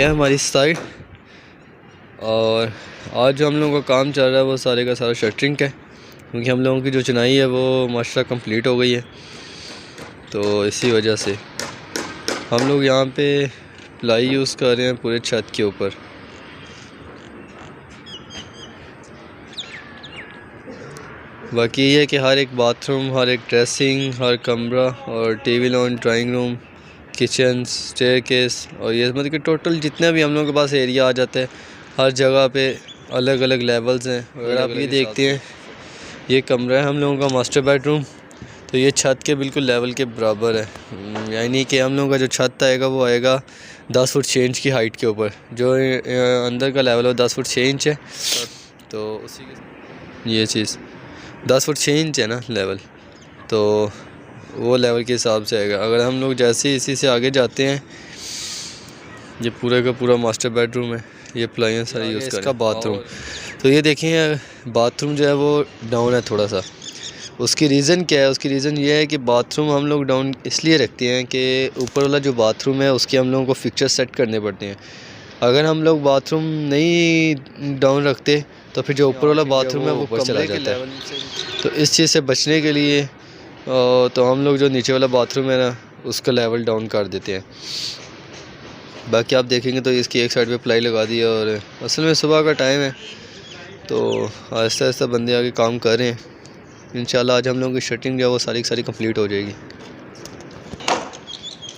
है हमारी साइड। और आज जो हम लोगों का काम चल रहा है वो सारे का सारा शटरिंग का है, क्योंकि हम लोगों की जो चुनाई है वो माशाल्लाह कंप्लीट हो गई है। तो इसी वजह से हम लोग यहाँ पे प्लाई यूज़ कर रहे हैं पूरे छत के ऊपर। बाकी ये है कि हर एक बाथरूम, हर एक ड्रेसिंग, हर कमरा और TV lawn, drawing room, kitchen, staircase और ये मतलब कि टोटल जितना भी हम लोगों के पास एरिया आ जाता है, हर जगह पे अलग अलग लेवल्स हैं। अगर आप ये देखते हैं, ये कमरा है हम लोगों का मास्टर बेडरूम, तो ये छत के बिल्कुल लेवल के बराबर है। यानी कि हम लोगों का जो छत आएगा वो आएगा 10 फुट 6 इंच की हाइट के ऊपर। जो अंदर का लेवल है 10 फुट 6 इंच है। तो उसी के ये चीज़ 10 फुट 6 इंच है ना लेवल, तो वो लेवल के हिसाब से आएगा। अगर हम लोग जैसे इसी से आगे जाते हैं, ये पूरे का पूरा मास्टर बेडरूम है, ये अप्लायंस सारी यूज़ कर। इसका बाथरूम, तो ये देखें बाथरूम जो है वो डाउन है थोड़ा सा। उसकी रीज़न क्या है? उसकी रीज़न ये है कि बाथरूम हम लोग डाउन इसलिए रखते हैं कि ऊपर वाला जो बाथरूम है उसके हम लोगों को फिक्चर सेट करने पड़ते हैं। अगर हम लोग बाथरूम नहीं डाउन रखते तो फिर जो ऊपर वाला बाथरूम है वो ऊपर चला जाता है। तो इस चीज़ से बचने के लिए तो हम लोग जो नीचे वाला बाथरूम है ना उसका लेवल डाउन कर देते हैं। बाकी आप देखेंगे तो इसकी एक साइड पे प्लाई लगा दी है। और असल में सुबह का टाइम है तो आहिस्ता आहिस्ता बंदे आगे काम कर रहे हैं। इंशाल्लाह आज हम लोगों की शटरिंग जो है वो सारी की सारी कंप्लीट हो जाएगी।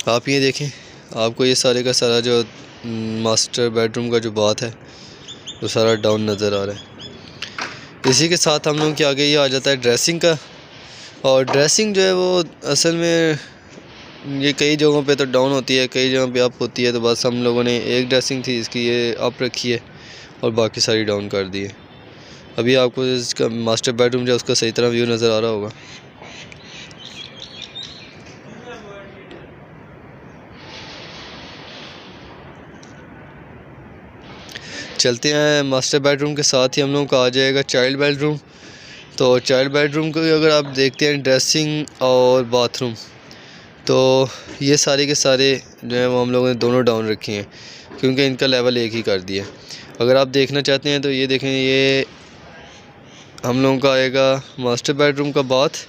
आप ये देखें, आपको ये सारे का सारा जो मास्टर बेडरूम का जो बात है वो सारा डाउन नज़र आ रहा है। इसी के साथ हम लोगों के आगे ये आ जाता है ड्रेसिंग का। और ड्रेसिंग जो है वो असल में ये कई जगहों पे तो डाउन होती है, कई जगहों पे अप होती है। तो बस हम लोगों ने एक ड्रेसिंग थी इसकी ये अप रखी है और बाकी सारी डाउन कर दी है। अभी आपको इसका मास्टर बेडरूम जो है उसका सही तरह व्यू नज़र आ रहा होगा। चलते हैं मास्टर बेडरूम के साथ ही हम लोगों का आ जाएगा चाइल्ड बेडरूम। तो चाइल्ड बेडरूम को अगर आप देखते हैं ड्रेसिंग और बाथरूम, तो ये सारे के सारे जो है वो हम लोगों ने दोनों डाउन रखे हैं, क्योंकि इनका लेवल एक ही कर दिया। अगर आप देखना चाहते हैं तो ये देखें, ये हम लोगों का आएगा मास्टर बेडरूम का बाथ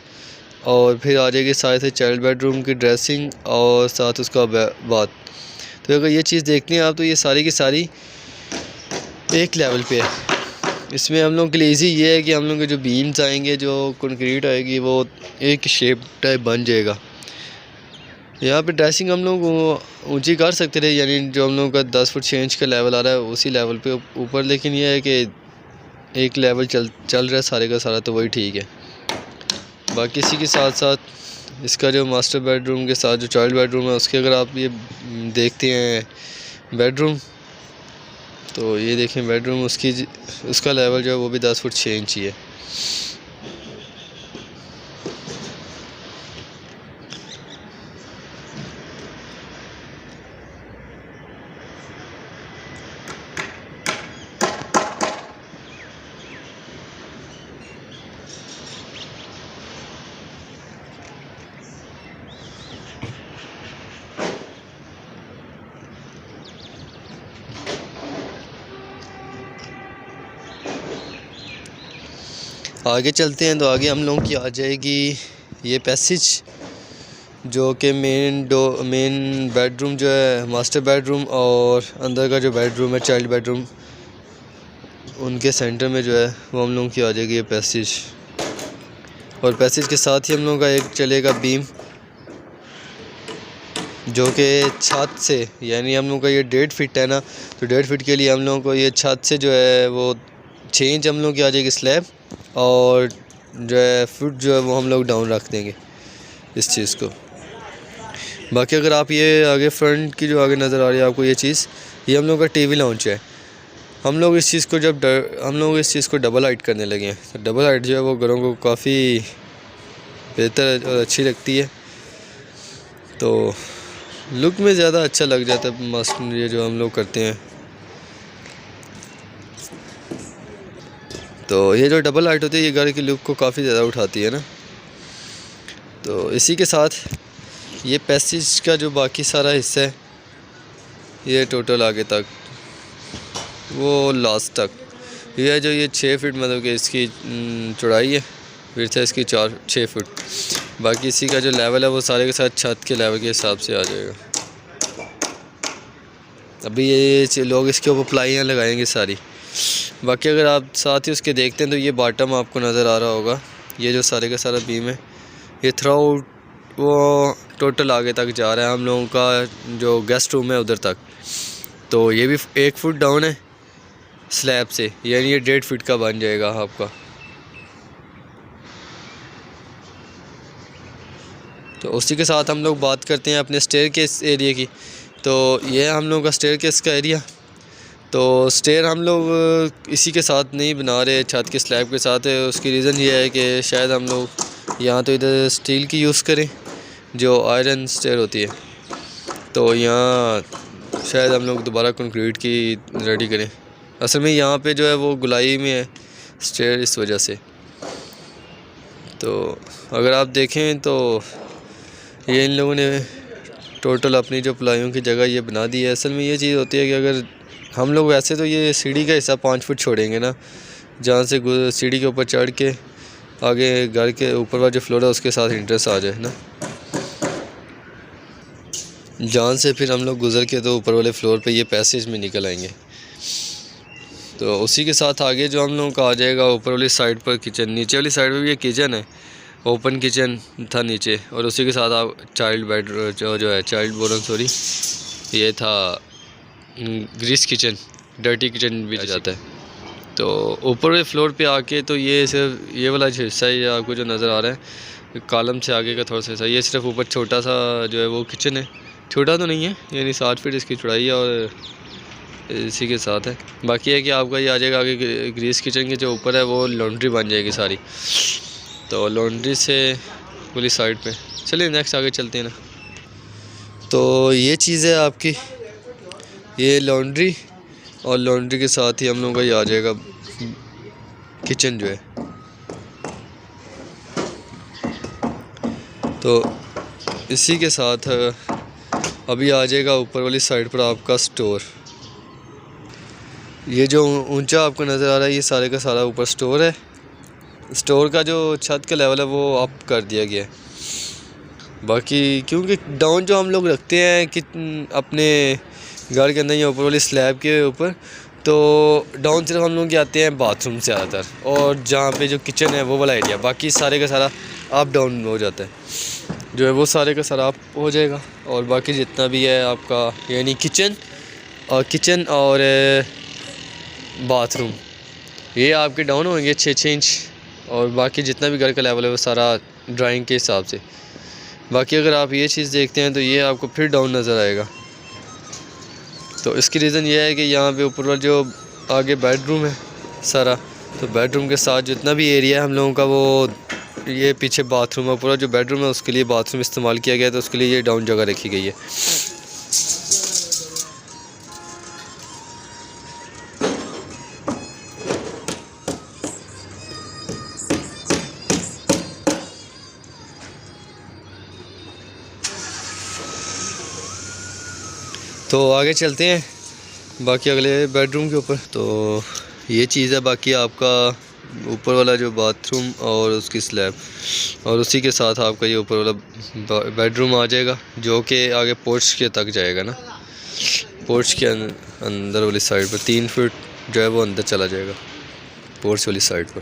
और फिर आ जाएगी साथ से चाइल्ड बेडरूम की ड्रेसिंग और साथ उसका बाथ। तो अगर ये चीज़ देखते हैं आप तो ये सारी की सारी एक लेवल पे है। इसमें हम लोगों के लिए इजी ये है कि हम लोग के जो बीम्स आएंगे, जो कंक्रीट आएगी, वो एक शेप टाइप बन जाएगा। यहाँ पे ड्रेसिंग हम लोग ऊंची कर सकते थे, यानी जो हम लोगों का 10 फुट 6 इंच का लेवल आ रहा है उसी लेवल पे ऊपर, लेकिन यह है कि एक लेवल चल रहा है सारे का सारा, तो वही ठीक है। बाकी इसी के साथ साथ इसका जो मास्टर बेडरूम के साथ जो चाइल्ड बेडरूम है उसके अगर आप ये देखते हैं बेडरूम, तो ये देखें बेडरूम उसका लेवल जो है वो भी 10 फुट 6 इंच ही है। आगे चलते हैं तो आगे हम लोगों की आ जाएगी ये पैसेज, जो कि मेन बेडरूम जो है मास्टर बेडरूम और अंदर का जो बेडरूम है चाइल्ड बेडरूम, उनके सेंटर में जो है वो हम लोगों की आ जाएगी ये पैसेज। और पैसेज के साथ ही हम लोगों का एक चलेगा बीम, जो कि छत से, यानी हम लोगों का ये 1.5 फीट है ना, तो 1.5 फीट के लिए हम लोगों को ये छत से जो है वो 6 इंच हम लोगों की आ जाएगी स्लैब, और जो है फुट जो है वो हम लोग डाउन रख देंगे इस चीज़ को। बाकी अगर आप ये आगे फ्रंट की जो आगे नज़र आ रही है आपको ये चीज़, ये हम लोग का टीवी लाउंज है। हम लोग इस चीज़ को डबल हाइट करने लगे हैं। तो डबल हाइट जो है वो घरों को काफ़ी बेहतर और अच्छी लगती है, तो लुक में ज़्यादा अच्छा लग जाता है मस्त ये जो हम लोग करते हैं। तो ये जो डबल हाइट होती है ये घर की लुक को काफ़ी ज़्यादा उठाती है ना। तो इसी के साथ ये पैसेज का जो बाकी सारा हिस्सा है ये टोटल आगे तक वो लास्ट तक ये जो ये 6 फीट मतलब कि इसकी चौड़ाई है, फिर से इसकी 6 फुट। बाकी इसी का जो लेवल है वो सारे के साथ छत के लेवल के हिसाब से आ जाएगा। अभी ये लोग इसके ऊपर प्लाइयाँ लगाएंगे सारी। बाकी अगर आप साथ ही उसके देखते हैं तो ये बॉटम आपको नज़र आ रहा होगा, ये जो सारे का सारा बीम है ये थ्रू वो टोटल आगे तक जा रहा है हम लोगों का जो गेस्ट रूम है उधर तक। तो ये भी 1 फुट डाउन है स्लैब से, यानी ये 1.5 फीट का बन जाएगा आपका। तो उसी के साथ हम लोग बात करते हैं अपने स्टेयरकेस एरिया की। तो ये हम लोगों का स्टेयरकेस का एरिया। तो स्टेयर हम लोग इसी के साथ नहीं बना रहे, छत के स्लैब के साथ है। उसकी रीज़न ये है कि शायद हम लोग यहाँ तो इधर स्टील की यूज़ करें जो आयरन स्टेयर होती है, तो यहाँ शायद हम लोग दोबारा कंक्रीट की रेडी करें। असल में यहाँ पे जो है वो गुलाई में है स्टेयर, इस वजह से। तो अगर आप देखें तो ये इन लोगों ने टोटल अपनी जो प्लाइयों की जगह ये बना दी है। असल में ये चीज़ होती है कि अगर हम लोग वैसे तो ये सीढ़ी का हिस्सा 5 फुट छोड़ेंगे ना, जहाँ से सीढ़ी के ऊपर चढ़ के आगे घर के ऊपर वाला जो फ्लोर है उसके साथ इंटरेस्ट आ जाए ना, जहाँ से फिर हम लोग गुजर के तो ऊपर वाले फ्लोर पे ये पैसेज में निकल आएंगे। तो उसी के साथ आगे जो हम लोगों का आ जाएगा ऊपर वाली साइड पर किचन, नीचे वाली साइड पर भी ये किचन है, ओपन किचन था नीचे, और उसी के साथ आप चाइल्ड बेड जो है चाइल्ड बोर्न सॉरी ये था ग्रीस किचन, डर्टी किचन भी जाता है। तो ऊपर वाले फ्लोर पे आके तो ये सिर्फ ये वाला जो हिस्सा है आपको जो नज़र आ रहा है कॉलम से आगे का थोड़ा सा हिस्सा, ये सिर्फ ऊपर छोटा सा जो है वो किचन है। छोटा तो नहीं है, यानी 7 फीट इसकी चौड़ाई है और इसी के साथ है। बाकी है कि आपका ये आ जाएगा आगे ग्रीस किचन के जो ऊपर है वो लॉन्ड्री बन जाएगी सारी। तो लॉन्ड्री से पूरी साइड पे चलिए नेक्स्ट आगे चलते हैं ना। तो ये चीज़ है आपकी, ये लॉन्ड्री, और लॉन्ड्री के साथ ही हम लोगों का ये आ जाएगा किचन जो है। तो इसी के साथ अभी आ जाएगा ऊपर वाली साइड पर आपका स्टोर। ये जो ऊंचा आपको नज़र आ रहा है ये सारे का सारा ऊपर स्टोर है। स्टोर का जो छत का लेवल है वो अप कर दिया गया है। बाकी क्योंकि डाउन जो हम लोग रखते हैं कि अपने घर के अंदर या ऊपर वाली स्लैब के ऊपर, तो डाउन सिर्फ हम लोग आते हैं बाथरूम से ज़्यादातर, और जहाँ पे जो किचन है वो वाला एरिया, बाकी सारे का सारा अप डाउन हो जाता है, जो है वो सारे का सारा अप हो जाएगा। और बाकी जितना भी है आपका यानी किचन और बाथरूम ये आपके डाउन होंगे 6-6 इंच, और बाकी जितना भी घर का लेवल है वो सारा ड्राइंग के हिसाब से। बाकी अगर आप ये चीज़ देखते हैं तो ये आपको फिर डाउन नज़र आएगा। तो इसकी रीज़न ये है कि यहाँ पे ऊपर वाला जो आगे बेडरूम है सारा, तो बेडरूम के साथ जितना भी एरिया है हम लोगों का वो ये पीछे बाथरूम है, पूरा जो बेडरूम है उसके लिए बाथरूम इस्तेमाल किया गया है, तो उसके लिए ये डाउन जगह रखी गई है। तो आगे चलते हैं बाकी अगले बेडरूम के ऊपर। तो ये चीज़ है बाकी आपका ऊपर वाला जो बाथरूम और उसकी स्लैब, और उसी के साथ आपका ये ऊपर वाला बेडरूम आ जाएगा जो कि आगे पोर्च के तक जाएगा ना। पोर्च के अंदर वाली साइड पर 3 फीट जो है वो अंदर चला जाएगा पोर्च वाली साइड पर।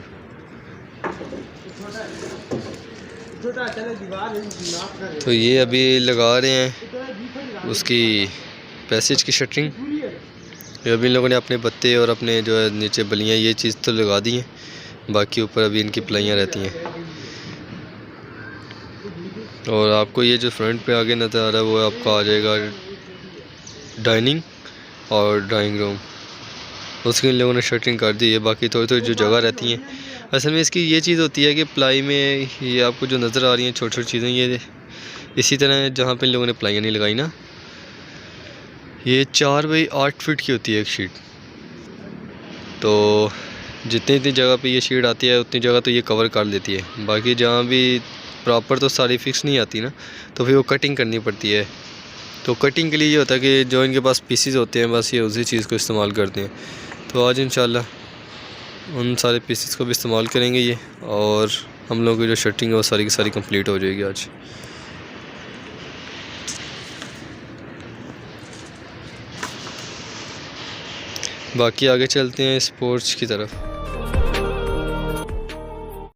तो ये अभी लगा रहे हैं उसकी पैसेज की शटरिंग। ये अभी इन लोगों ने अपने पत्ते और अपने जो है नीचे बलियाँ ये चीज़ तो लगा दी हैं, बाकी ऊपर अभी इनकी प्लाइयाँ रहती हैं। और आपको ये जो फ्रंट पे आगे नज़र आ रहा है वो आपका आ जाएगा डाइनिंग और ड्राइंग रूम, उसकी इन लोगों ने शटरिंग कर दी है। बाकी थोड़ी थोड़ी जो जगह रहती हैं, असल में इसकी ये चीज़ होती है कि प्लाई में ये आपको जो नज़र आ रही हैं छोटी छोटी चीज़ें, ये इसी तरह जहाँ पे इन लोगों ने प्लाइयाँ नहीं लगाई ना, ये 4 बाई 8 फीट की होती है एक शीट। तो जितनी जगह पे ये शीट आती है उतनी जगह तो ये कवर कर लेती है। बाकी जहाँ भी प्रॉपर तो सारी फिक्स नहीं आती ना, तो फिर वो कटिंग करनी पड़ती है। तो कटिंग के लिए ये होता है कि जो इनके पास पीसीज होते हैं बस ये उसी चीज़ को इस्तेमाल करते हैं। तो आज इंशाल्लाह उन सारे पीसीज को भी इस्तेमाल करेंगे ये, और हम लोगों की जो शर्टिंग है वो सारी की सारी कंप्लीट हो जाएगी आज। बाकी आगे चलते हैं स्पोर्ट्स की तरफ।